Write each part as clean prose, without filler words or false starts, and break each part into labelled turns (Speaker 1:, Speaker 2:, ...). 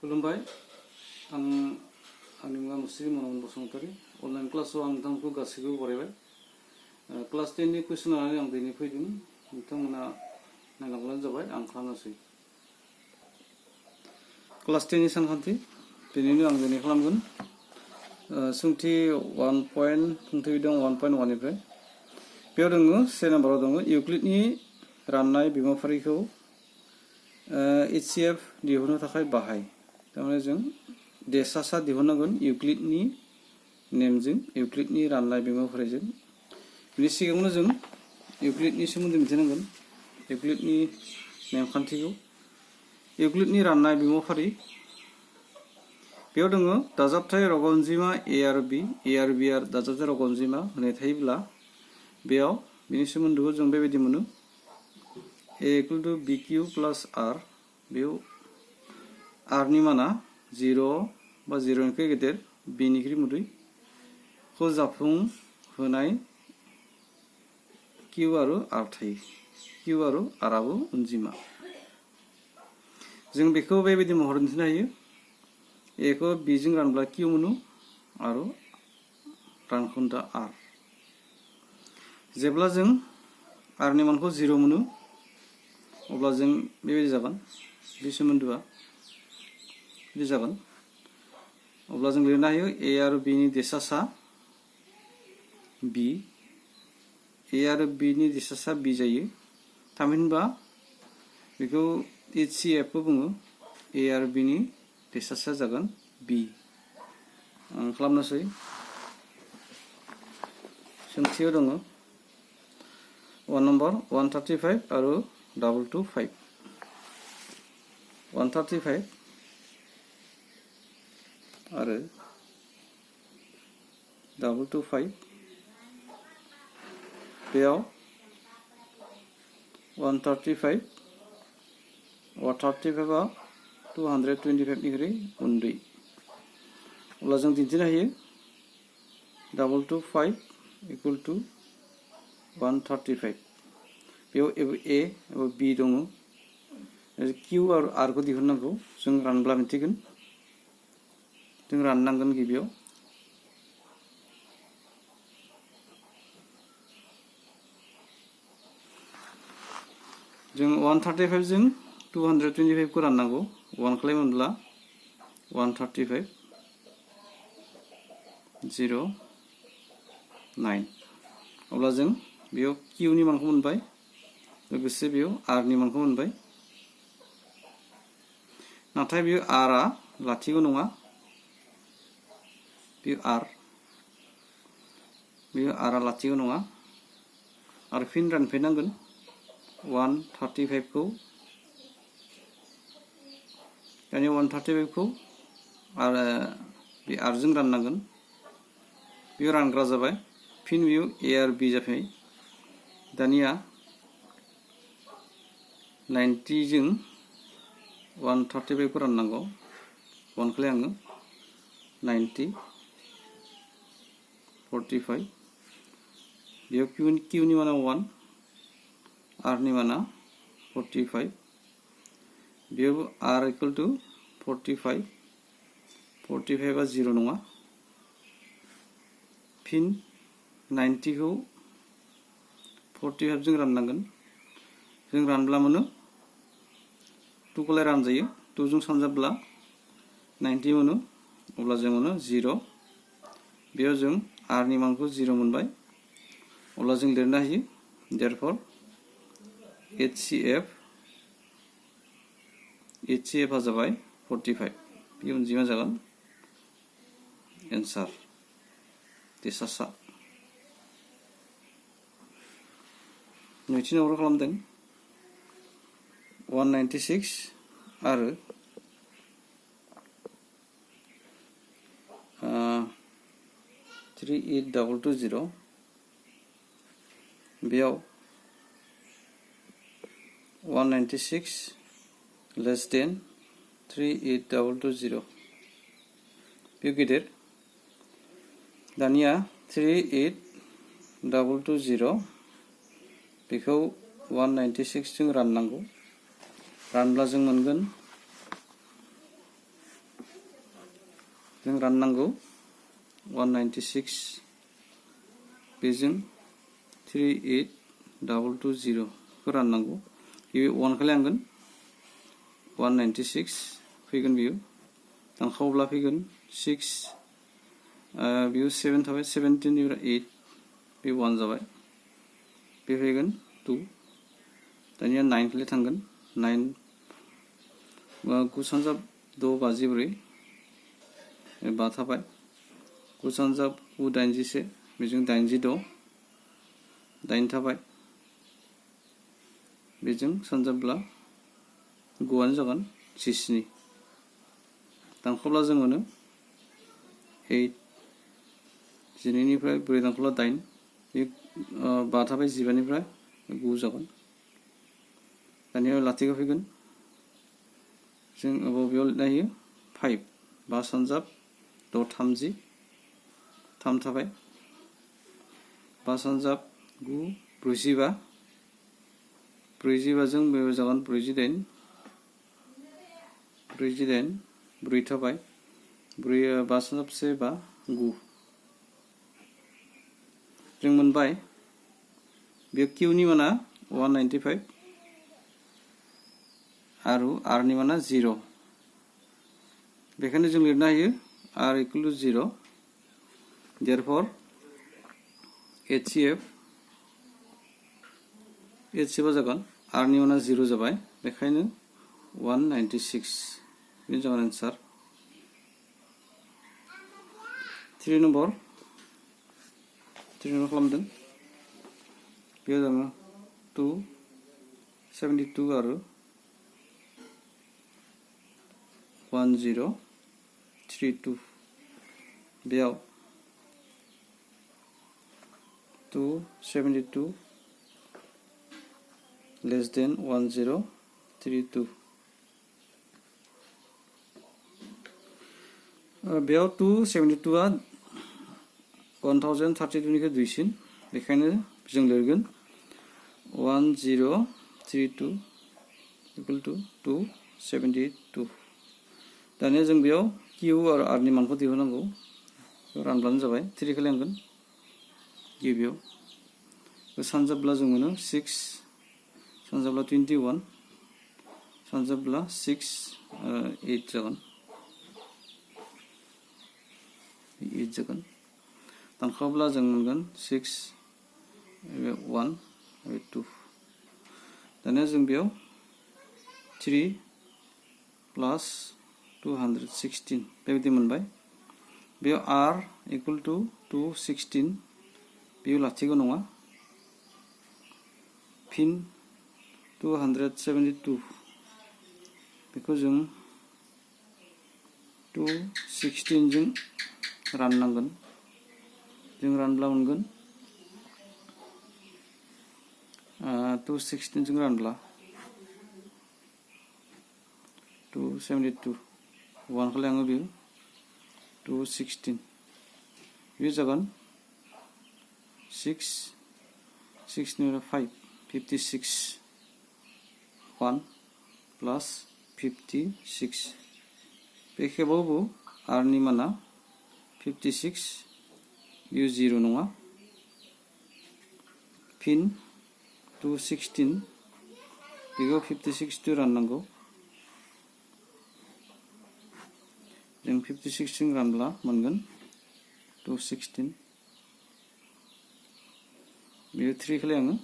Speaker 1: खुलुमबाय आं आंनि मुङा मुस्रि मनमोहन बसुमतारी अनलाइन क्लासाव आं नोंथांखौ गासैखौबो बरायबाय क्लास 10 नि कुइसन लानानै आं दिनै फैदों नोंथांमोना नायलांब्लानो जाबाय आं खालामनोसै क्लास 10 नि सानखान्थि दिनैनो आं दिनै खालामगोन सोंथि 1 पॉइंट सोंथि दं 1.1 निफ्राय बेयाव दङ से नाम्बाराव दङ इउक्लिडनि राननाय बिमाफारिखौ HCF दिहुननो थाखाय बाहाय तारमाने जों देसासा दिहुननांगोन इउक्लिडनि नेमजों इउक्लिडनि राननाय बिमाफारिजों बिनि सिगाङावनो जों इउक्लिडनि सोमोन्दै मिथिनांगोन इउक्लिडनि नेमखान्थिखौ इउक्लिडनि राननाय बिमाफारि बेयाव दङ दाजाबथाय रग अनजिमा A आरो B आरो दाजाबथाय रग अनजिमा होनाय थायोब्ला बेयाव बिनि सोमोन्दोखौ जों बेबायदि मोनो A = BQ + R बेयाव R नि माना 0 बा 0 निख्रुइ गेदेर B निख्रुइ उन्दै खौ जाफुंहोनाय Q आरो R थायो Q आरो R आबो अनजिमा जों बेखौ बेबायदि महर दिन्थिनो हायो A खौ B जों रानब्ला Q मोनो आरो रानखोन्दा R जेब्ला जों R नि मानखौ 0 मोनो अब्ला जों बेबायदि जागोन बे सोमोन्दोआ बिदि जागोन अब्ला जों लिरनो हायो A आरो B नि देसासा B A आरो B नि देसासा B जायो थामहिनबा बेखौ HCF बो बुङो A आरो B नि देसासा जागोन B आं खालामनोसै सोंथियाव दङ 1 नम्बर 135 आरो 225 135 आरो 225 बेयाव 135 आ 225 निख्रुइ उन्दै अब्ला जों दिन्थिनो हायो 225 = 135 बेयाव A एबा B दङ Q आरो R खौ दिहुननांगौ जों रानब्ला मिथिगोन जों राननांगोन गिबियाव जों 135 जों 225 खौ राननांगौ 1 खालामोब्ला 135 0 9 अब्ला जों बेयाव Q नि मानखौ मोनबाय लोगोसे बेयाव R नि मानखौ मोनबाय नाथाय बेयो R आ लाथिख' नङा बेयो R आ लाथिख' नङा आरो फिन रानफिननांगोन 135 खौ दानिया 135 खौ आरो बे R जों राननांगोन बेयो रानग्रा जाबाय फिन बेयो A आरो B जाबाय दानिया 90 जों 135 खौ राननांगौ 1 खालाय आङो 90 45 बेयाव Q नि माना 1 R नि माना 45 बेयाव R = 45 आ 0 नङा फिन 90 खौ 45 जों राननांगोन जों रानब्ला मोनो 2 खौलाय रानजायो 2 जों सानजाब्ला 90 मोनो अब्ला जों मोनो 0 बेयाव जों R नि मानखौ 0 मोनबाय अब्ला जों लिरनो हायो therefore HCF आ जाबाय 45 बे अनजिमा जागोन एन्सार देसासा नैथि नम्बराव खालामदों 196 आरो 38220 बेयाव 196 less than 38220 बेयो गेदेर दानिया 38220 बेखौ 196 जों राननांगौ रानब्ला जों मोनगोन जों राननांगौ 196 बेजों 38220 खौ राननांगौ गिबि 1 खौ लांगोन 196 फैगोन बियो दानखावब्ला फैगोन 6 बियो 7 थाबाय 17 निफ्राय 8 बे 1 जाबाय बे फैगोन 2 दानिया 9 खौ थांगोन 9 9 सानजाब 6 54 बा थाबाय 9 सानजाब 9 81 बेजों 86 8 थाबाय बेजों सानजाबब्ला 9 आनो जागोन 17 दानखावब्ला जों मोनो 8 12निफ्राय 4 दानखावब्ला 8 बे 5 थाबाय 15निफ्राय 9 जागोन दानिया लाथिख' फैगोन जों बबेयाव लिरनो हायो 5 5 सानजाब 6 30 3 थाबाय 5 सानजाब 9 45 45 जों बेयाव जागोन 48 48 4 थाबाय 4 5 सानजाब 1 5 9 जों मोनबाय बे किउनि माना 195 आरो आरनि माना 0 बेखायनो जों लिरनो हायो r = 0 therefore HCF जागोन r नि माना 0 जाबाय बेखायनो 196 बेनो जागोन आन्सार 3 नम्बर खालामदों बेयाव जोङो 272 आरो 1032 बेयाव 272 less than 1032 बेयाव 272 आ 1032 निख्रुइ दुइसिन बेखायनो जों लिरगोन 1032 = 272 दानिया जों बेयाव किउ आरो आर नि मानखौ दिहुननांगौ रानब्लानो जाबाय 3 खौ लांगोन गिबियाव सानजाबब्ला जों मोनो 6 सानजाबब्ला 21 सानजाबब्ला 6 8 जागोन 8 जागोन दानखावब्ला जों मोनगोन 6 1 2 दानिया जों बेयाव 3 + 216 बेबायदि मोनबाय बेयाव r = 216 बेयाव लाथिख' नङा फिन 272 बेखौ जों 216 जों राननांगोन जों रानब्ला मोनगोन 216 जों रानब्ला 272 1 खौ लाङो बेयो 216 बेयो जागोन 6 6 निफ्राय 5 56 1 + 56 बे खेबावबो r नि माना 56 बेयो 0 नङा फिन 216 बेखौ 56 जों राननांगौ जों 56 जों रानब्ला मोनगोन 216 बेयो 3 खौ लाङो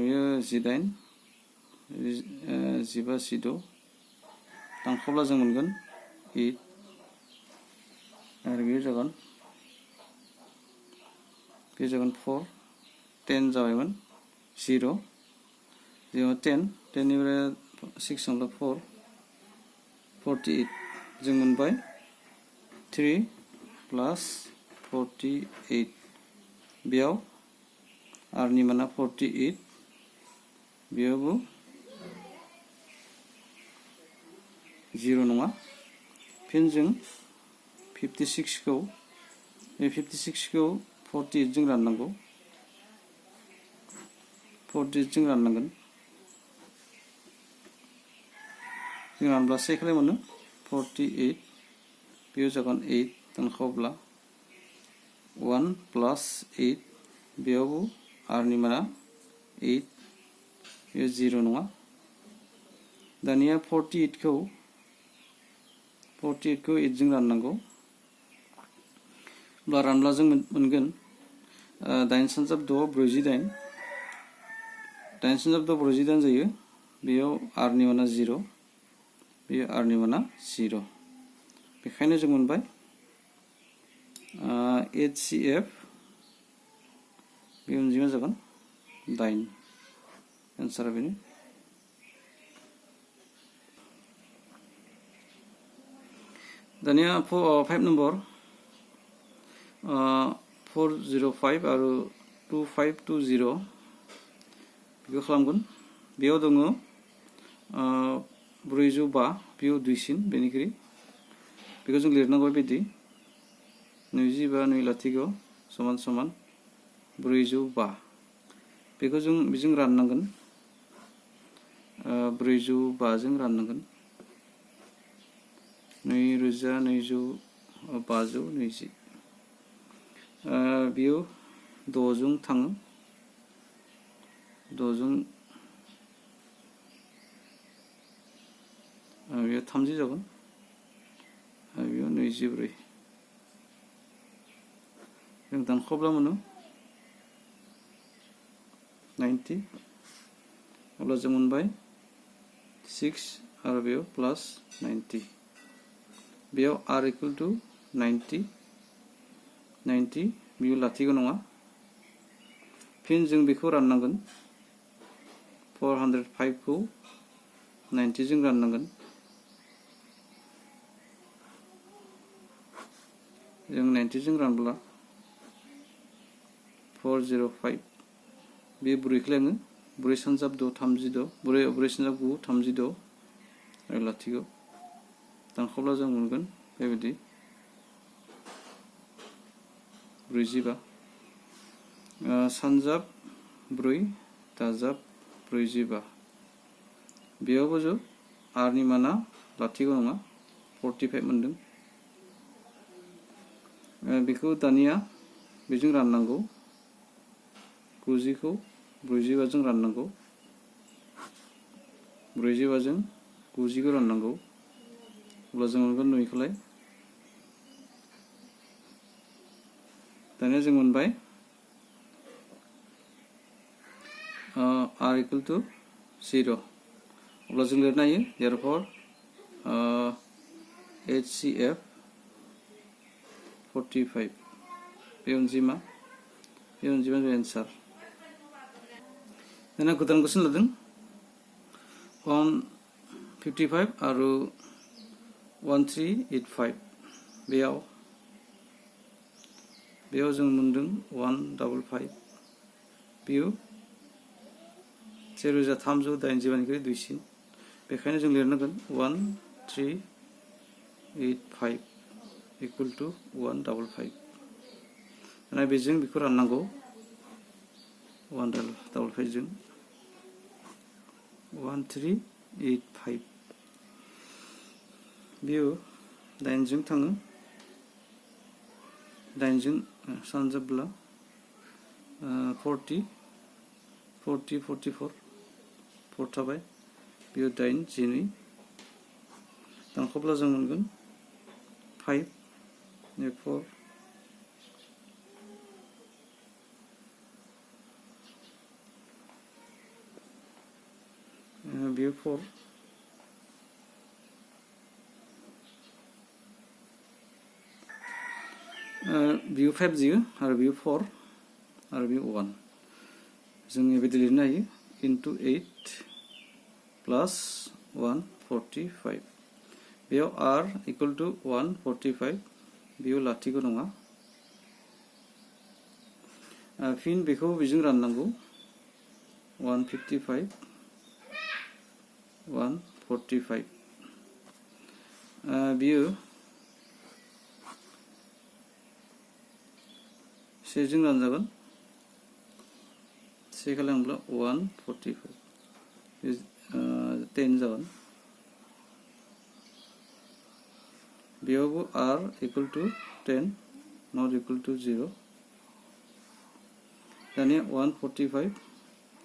Speaker 1: बेयो 18 15 16 दानखावब्ला जों मोनगोन 8 आरो बेयो जागोन 4 10 जाबायमोन 0 0 10 10 निफ्राय 6 थांब्ला 4 48 जों मोनबाय 3 + 48 बेयाव r नि माना 48 बेयावबो 0 नङा फिन जों 56 खौ 48 जों राननांगौ 48 जों राननांगोन जों रानब्ला 1 मोनो 48 बेयाव जागोन 8 दानख'ब्ला 1 प्लस 8 बेयावबो r नि माना 8 बेयो 0 नङा दानिया 48 खौ 8 जों राननांगौ अब्ला रानब्ला जों मोनगोन 8 सानजाब 6 48 8 सानजाब 6 48 जायो बेयाव r नि माना 0 बेयो r नि माना 0 बेखायनो जों मोनबाय HCF बे अनजिमाया जागोन 8 एन्सारा बेनो दानिया 5 नम्बर 405 आरो 2520 बेखौ खालामगोन बेयाव दङ 405 बेयाव दुइसिन बेनिख्रुइ बेखौ जों लिरनांगौ बायदि 25 2 लाथिख' समान समान 405 बेखौ जों बेजों राननांगोन 405 जों राननांगोन 2220 बेयो 6 जों थाङो 6 जों बेयो 30 जागोन बेयो 24 जों दानख'ब्ला मोनो 90 अब्ला जों मोनबाय 6 आरो बेयाव प्लास 90 बेयाव r इक्वल टू 90 बेयो लाथिख' नङा फिन जों बेखौ राननांगोन 405 खौ 90 जों राननांगोन जों 90 जों रानब्ला 405 बे 4 खौ लाङो 4 सानजाब 6 36 4 सानजाब 9 36 आरो लाथिख' दानख'ब्ला जों मोनगोन बेबायदि 45 सानजाब 4 दाजाब 45 बेयावबो जों r नि माना लाथिख' नङा 45 मोनदों बेखौ दानिया बेजों राननांगौ 90 खौ 45 जों राननांगौ 45 जों 90 खौ राननांगौ अब्ला जों मोनगोन 9 खौलाय दानिया जों मोनबाय r इक्वल टू 0 अब्ला जों लिरनो हायो therefore HCF 45 बे अनजिमा एन्सार दाना गोदान कुइसन लादों 155 आरो 1385 बेयाव जों मोनदों 155 बेयो 1385 निख्रुइ दुइसिन बेखायनो जों लिरनांगोन 1385 इक्वल टू 155 दाना बेजों बेखौ राननांगौ 155 जों 1385 बेयो 8 जों थाङो 8 जों सानजाबब्ला 40 44 4 थाबाय बेयो 8 12 दानख'ब्ला जों मोनगोन 5 4 बेयो 4 बेयो 5 जायो आरो बेयो 4 आरो बेयो 1 जों बेबायदि लिरनो हायो into 8 plus 145 बेयाव r इक्वल टू 145 बेयाव लाथिख' नङा फिन बेखौ बेजों राननांगौ 155 145 बेयो 1 जों रानजागोन 1 खालामब्ला 145 10 जागोन बेयावबो r equal to 10 not equal to 0 दानिया 145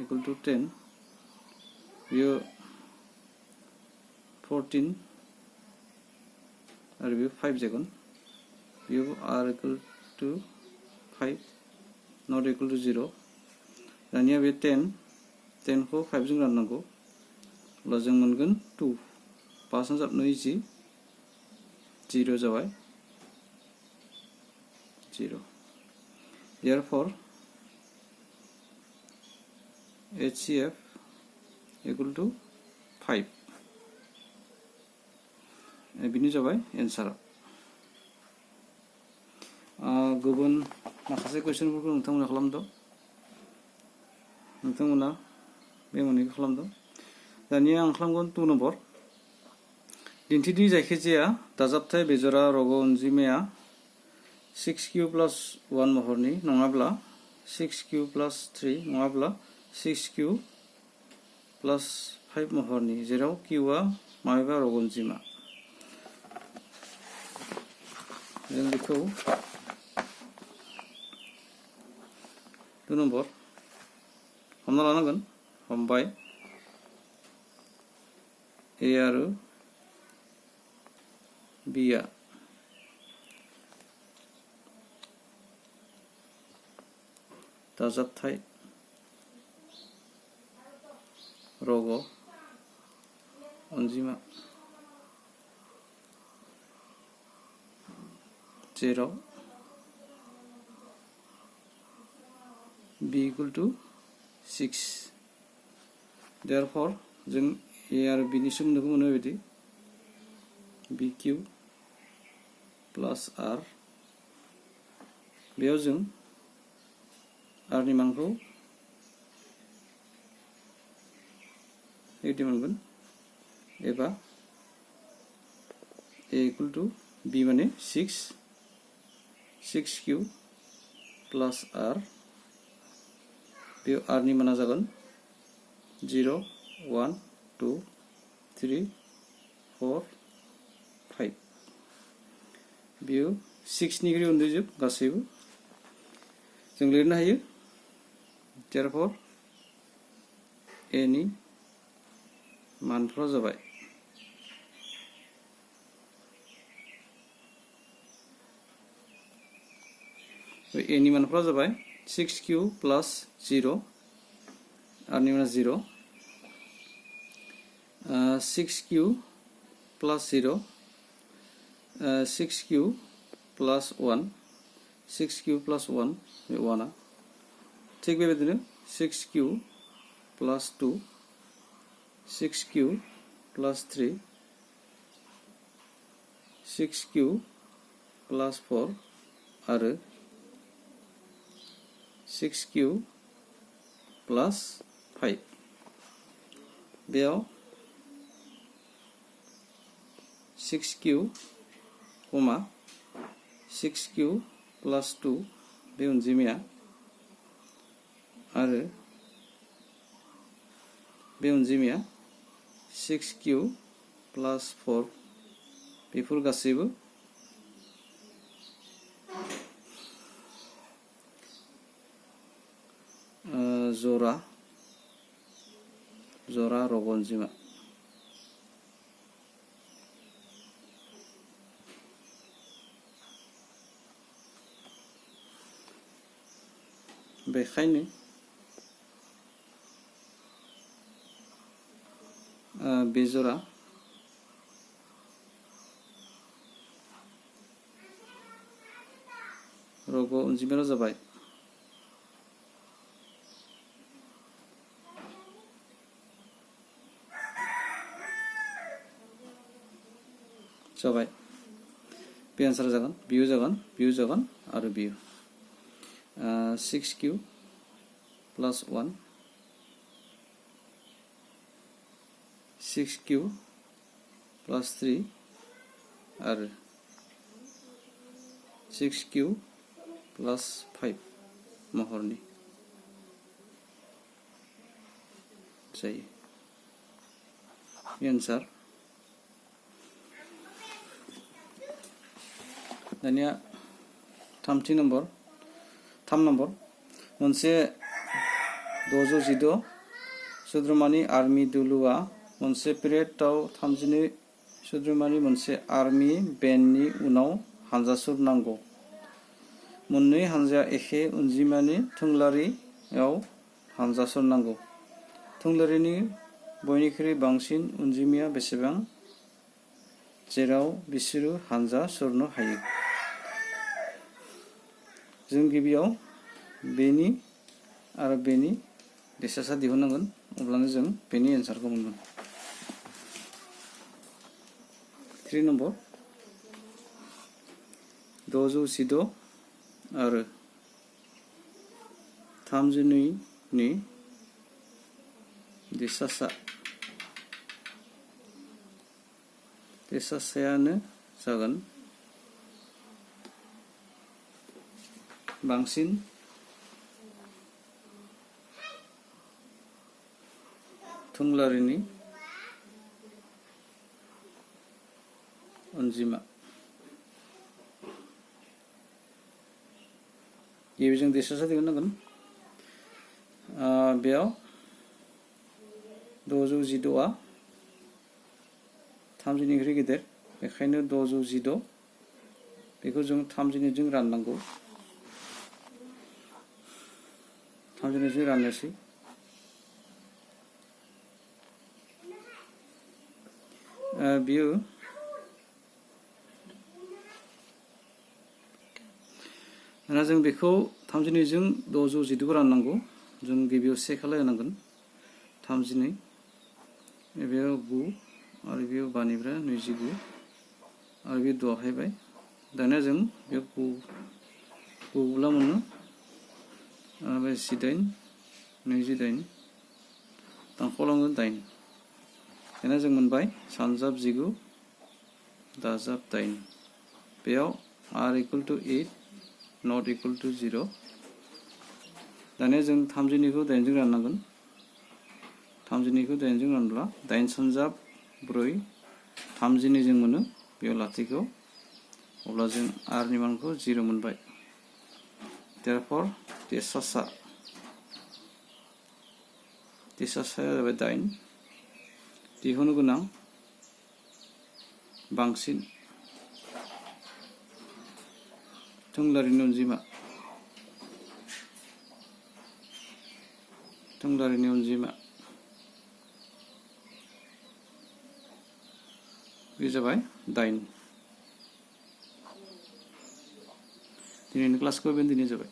Speaker 1: इक्वल टू 10 बेयो 14 आरो बेयो 5 जागोन बेयावबो r equal to 5 not equal to 0 दानिया बे 10 को 5 जों राननांगौ अब्ला जों मोनगोन 2 5 हाजाब 20 0 जाबाय 0 therefore HCF equal to 5 बिनि जाबाय एन्सारा गुबुन माखासे कुइसनफोरखौ नोंथांमोना खालामदो नोंथांमोना बे मोननैखौ खालामदो दानिया आं खालामगोन 2 नम्बर दिन्थिनि जायखिजाया दाजाबथाय बेजरा रग' अनजिमाया 6q plus 1 महरनि नङाब्ला 6q plus 3 नङाब्ला 6q plus 5 महरनि जेराव q आ माबेबा रग' अनजिमा जों बेखौ 2 नम्बर हमना लानांगोन हमबाय a आरो b आ दाजाबथाय रग' अनजिमा जेराव b equal to 6 therefore जों a आरो b नि सोमोन्दोखौ मोनो बायदि bq plus r बेयाव जों r नि मानखौ बिदि मोनगोन एबा a equal to b माने 6q plus r बेयाव r नि माना जागोन 0 1 2 3 4 5 बेयो 6 निख्रुइ उन्दैजोब गासैबो जों लिरनो हायो therefore a नि मानफ्रा जाबाय a नि मानफ्रा जाबाय 6q plus 0 r नि माना 0 6q plus 0 6q plus 1 6q plus 1 बे 1 आ थिग बेबायदिनो 6q plus 2 6q plus 3 6q plus 4 आरो 6q plus 5 बेयाव 6q, 6q plus 2 बे अनजिमाया आरो बे अनजिमाया 6q plus 4 बेफोर गासैबो जरा रग' अनजिमा बेखायनो बे जरा रग' अनजिमाया जाबाय बे आन्सार जागोन बियो जागोन आरो बियो 6q plus 1 6q plus 3 आरो 6q plus 5 महरनि जायो आन्सार दानिया 3 नम्बर मोनसे 616 सोद्रोमानि आर्मी दोलोआ मोनसे पेरेडआव 32 सोद्रोमानि मोनसे आर्मी बेन्डनि उनाव हानजा सुरनांगौ। मोननै हानजाया एखे अनजिमानि थुंलारियाव हानजा सुरनांगौ। थुंलारिनि बयनिख्रुइ बांसिन अनजिमाया बेसेबां जेराव बिसोरो हानजा सुरनो हायो? जों गिबियाव बेनि आरो बेनि देसासा दिहुननांगोन, अब्लानो जों बेनि एन्सारखौ मोनगोन। 3 नम्बर 616 आरो 32 नि देसासायानो जागोन बांसिन थुंलारिनि अनजिमा। गिबि जों देसासा दिहुननांगोन। बेयाव 616आ 32निख्रुइ गेदेर, बेखायनो 616 बेखौ जों 32जों राननांगौ। 32जों राननोसै। बियो जों बेखौ 32जों 616 राननांगौ। जों गिबियाव से खालामनांगोन। 32 बेयाव 9 आरो बेयाव 5 निफ्राय 29 आरो बे 6 हायबाय। दानिया जों बेयाव 9 मोनो आरो बे 18 28 दानख'लाङो 8। दानिया जों मोनबाय सानजाब 19 दाजाब 8। बेयाव r = 8 not equal to 0। दानिया जों 32खौ 8जों राननांगोन। 32खौ 8जों रानब्ला 8 सानजाब 4 32 जों मोनो, बेयाव लाथिख', अब्ला जों r नि मानखौ 0 मोनबाय। therefore देसासाया जाबाय 8। दिहुननो गोनां बांसिन थुंलारिनि अनजिमा। बे जाबाय 8। दिनैनि क्लासखौ बेयावनो दोननाय जाबाय।